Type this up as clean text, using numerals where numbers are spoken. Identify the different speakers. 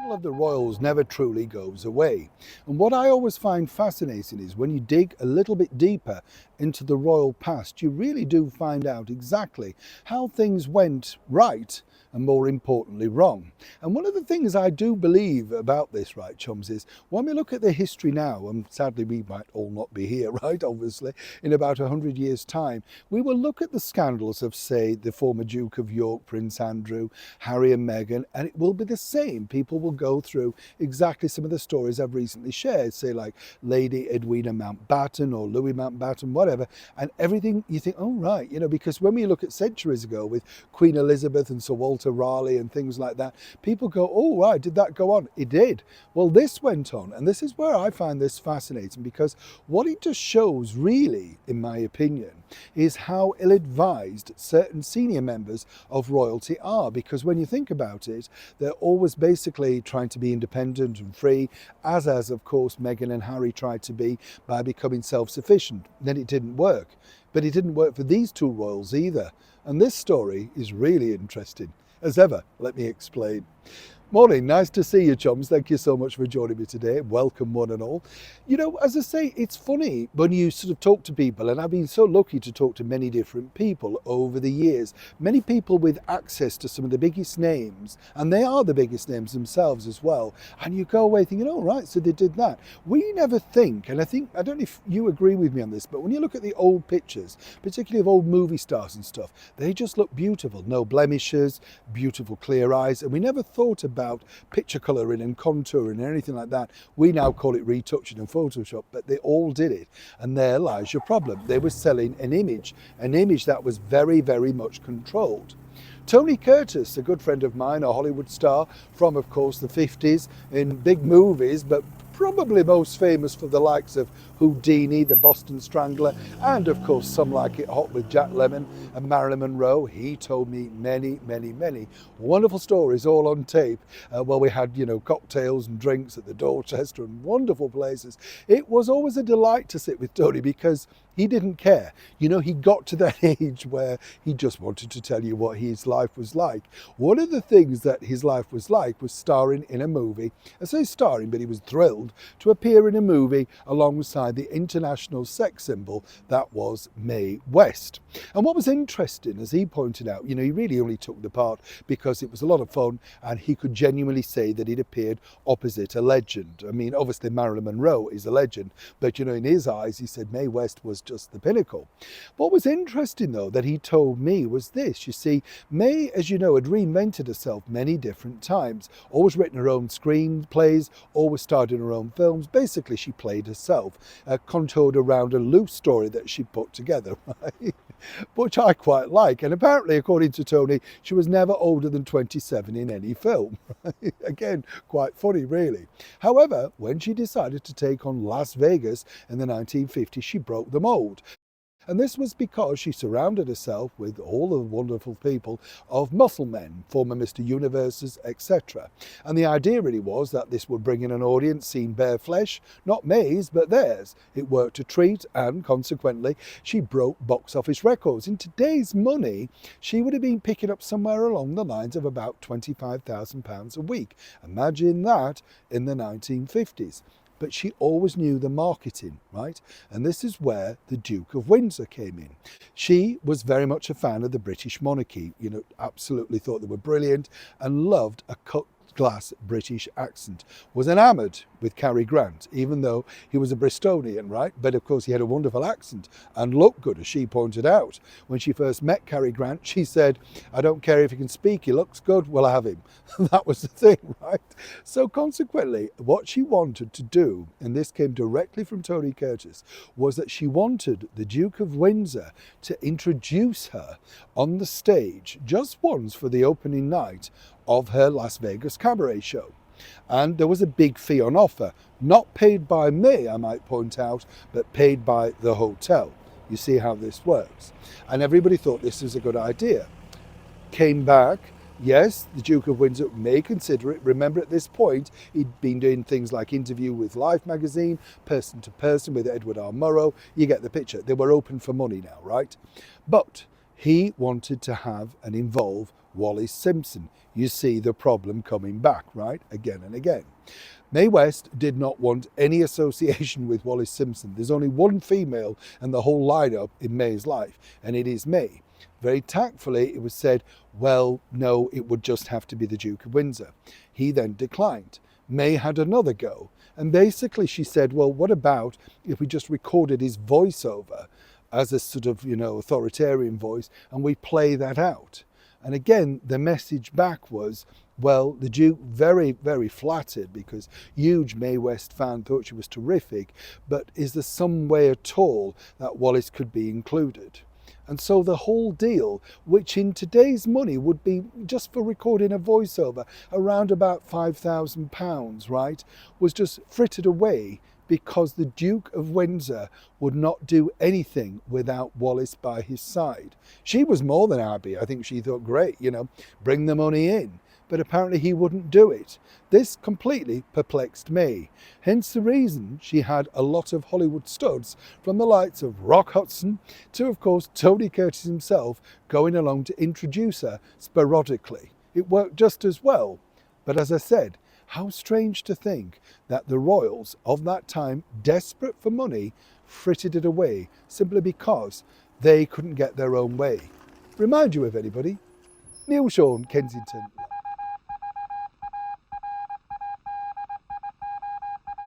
Speaker 1: scandal of the royals never truly goes away. And what I always find fascinating is when you dig a little bit deeper into the royal past, you really do find out exactly how things went right and more importantly wrong. And one of the things I do believe about this, right, chums, is when we look at the history now, and sadly we might all not be here, right, obviously, in about 100 years' time, we will look at the scandals of, say, the former Duke of York, Prince Andrew, Harry and Meghan, and it will be the same. People will go through exactly some of the stories I've recently shared, say like Lady Edwina Mountbatten or Louis Mountbatten, whatever, and everything you think, oh right, you know, because when we look at centuries ago with Queen Elizabeth and Sir Walter Raleigh and things like that, people go, oh right, did that go on? It did. Well, this went on, and this is where I find this fascinating, because what it just shows really, in my opinion, is how ill-advised certain senior members of royalty are, because when you think about it, they're always basically trying to be independent and free, as of course Meghan and Harry tried to be by becoming self-sufficient. Then it didn't work. But it didn't work for these two royals either. And this story is really interesting. As ever, let me explain. Morning, nice to see you, chums. Thank you so much for joining me today. Welcome, one and all. You know, as I say, it's funny when you sort of talk to people, and I've been so lucky to talk to many different people over the years, many people with access to some of the biggest names, and they are the biggest names themselves as well. And you go away thinking, oh, right, so they did that. We never think, and I don't know if you agree with me on this, but when you look at the old pictures, particularly of old movie stars and stuff, they just look beautiful. No blemishes, beautiful clear eyes, and we never thought about picture colouring and contouring and anything like that. We now call it retouching and Photoshop, but they all did it. And there lies your problem. They were selling an image that was very, very much controlled. Tony Curtis, a good friend of mine, a Hollywood star from, of course, the 50s in big movies, but probably most famous for the likes of Houdini, the Boston Strangler, and of course Some Like It Hot with Jack Lemmon and Marilyn Monroe. He told me many, many, many wonderful stories all on tape. Well, we had, you know, cocktails and drinks at the Dorchester and wonderful places. It was always a delight to sit with Tony because he didn't care. You know, he got to that age where he just wanted to tell you what his life was like. One of the things that his life was like was starring in a movie. I say starring, but he was thrilled to appear in a movie alongside the international sex symbol that was Mae West. And what was interesting, as he pointed out, you know, he really only took the part because it was a lot of fun and he could genuinely say that he'd appeared opposite a legend. I mean, obviously Marilyn Monroe is a legend, but you know, in his eyes, he said Mae West was just the pinnacle. What was interesting though that he told me was this. You see, Mae, as you know, had reinvented herself many different times, always written her own screenplays, always starred in her own films. Basically, she played herself, contoured around a loose story that she put together, right? Which I quite like. And apparently, according to Tony, she was never older than 27 in any film. Right? Again, quite funny, really. However, when she decided to take on Las Vegas in the 1950s, she broke the mold. And this was because she surrounded herself with all the wonderful people of muscle men, former Mr. Universes, etc. And the idea really was that this would bring in an audience seeing bare flesh, not Mae's, but theirs. It worked a treat, and consequently, she broke box office records. In today's money, she would have been picking up somewhere along the lines of about £25,000 a week. Imagine that in the 1950s. But she always knew the marketing, right? And this is where the Duke of Windsor came in. She was very much a fan of the British monarchy, you know, absolutely thought they were brilliant and loved a cut glass British accent, was enamoured with Cary Grant, even though he was a Bristolian, right? But of course he had a wonderful accent and looked good, as she pointed out. When she first met Cary Grant, she said, I don't care if he can speak, he looks good, we'll have him. That was the thing, right? So consequently, what she wanted to do, and this came directly from Tony Curtis, was that she wanted the Duke of Windsor to introduce her on the stage just once for the opening night of her Las Vegas cabaret show. And there was a big fee on offer, not paid by me, I might point out, but paid by the hotel. You see how this works. And everybody thought this was a good idea. Came back, yes, the Duke of Windsor may consider it. Remember, at this point, he'd been doing things like Interview with Life magazine, Person to Person with Edward R. Murrow. You get the picture. They were open for money now, right? But He wanted to have and involve Wallis Simpson. You see the problem coming back, right? Again and again. Mae West did not want any association with Wallis Simpson. There's only one female in the whole lineup in Mae's life, and it is Mae. Very tactfully, it was said, well, no, it would just have to be the Duke of Windsor. He then declined. Mae had another go, and basically she said, well, what about if we just recorded his voiceover as a sort of, authoritarian voice, and we play that out? And again, the message back was, well, the Duke, very, very flattered, because huge Mae West fan, thought she was terrific, but is there some way at all that Wallis could be included? And so the whole deal, which in today's money would be, just for recording a voiceover, around about £5,000, right, was just frittered away because the Duke of Windsor would not do anything without Wallis by his side. She was more than happy. I think she thought, great, bring the money in. But apparently he wouldn't do it. This completely perplexed Mae. Hence the reason she had a lot of Hollywood studs, from the likes of Rock Hudson to, of course, Tony Curtis himself, going along to introduce her sporadically. It worked just as well. But as I said, how strange to think that the royals of that time, desperate for money, frittered it away simply because they couldn't get their own way. Remind you of anybody? Neil Sean, Kensington.